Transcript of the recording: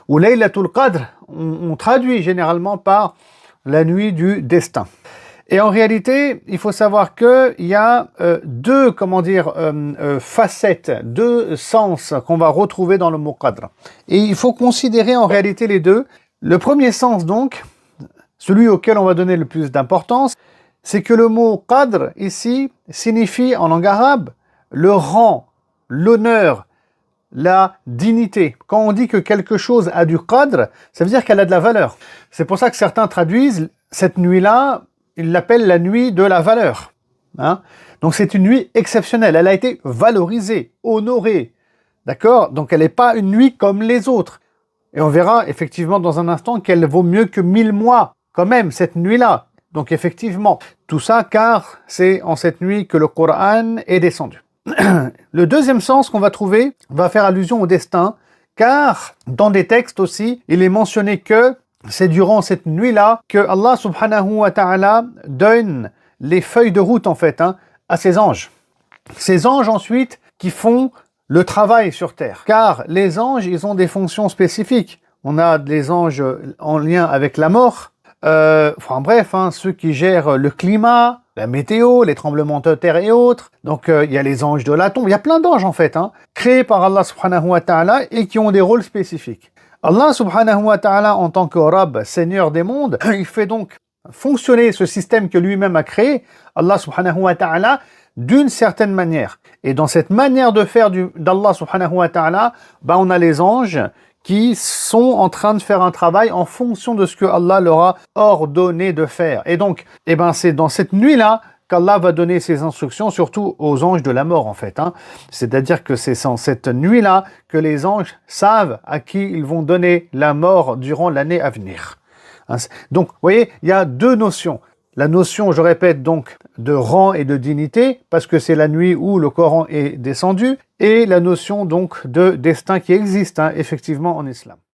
Ou Laylatul Qadr, on traduit généralement par la nuit du destin. Et en réalité, il faut savoir qu'il y a deux, facettes, deux sens qu'on va retrouver dans le mot Qadr. Et il faut considérer en réalité les deux. Le premier sens donc, celui auquel on va donner le plus d'importance, c'est que le mot Qadr ici signifie en langue arabe le rang, l'honneur, la dignité. Quand on dit que quelque chose a du Qadr, ça veut dire qu'elle a de la valeur. C'est pour ça que certains traduisent cette nuit-là, ils l'appellent la nuit de la valeur. Donc c'est une nuit exceptionnelle, elle a été valorisée, honorée. D'accord? Donc elle n'est pas une nuit comme les autres. Et on verra effectivement dans un instant qu'elle vaut mieux que 1000 mois, quand même, cette nuit-là. Donc effectivement, tout ça car c'est en cette nuit que le Coran est descendu. Le deuxième sens qu'on va trouver va faire allusion au destin, car dans des textes aussi, il est mentionné que c'est durant cette nuit-là que Allah subhanahu wa ta'ala donne les feuilles de route en fait à ses anges. Ces anges ensuite qui font le travail sur terre. Car les anges, ils ont des fonctions spécifiques. On a des anges en lien avec la mort, ceux qui gèrent le climat, la météo, les tremblements de terre et autres. Donc il y a les anges de la tombe, il y a plein d'anges en fait, créés par Allah subhanahu wa ta'ala et qui ont des rôles spécifiques. Allah subhanahu wa ta'ala en tant que Rabb, Seigneur des mondes, il fait donc fonctionner ce système que lui-même a créé, Allah subhanahu wa ta'ala, d'une certaine manière. Et dans cette manière de faire d'Allah subhanahu wa ta'ala, on a les anges qui sont en train de faire un travail en fonction de ce que Allah leur a ordonné de faire. Et donc, c'est dans cette nuit-là qu'Allah va donner ses instructions, surtout aux anges de la mort, en fait. C'est-à-dire que c'est dans cette nuit-là que les anges savent à qui ils vont donner la mort durant l'année à venir. Donc, vous voyez, il y a deux notions. La notion, je répète donc, de rang et de dignité, parce que c'est la nuit où le Coran est descendu, et la notion donc de destin qui existe effectivement en islam.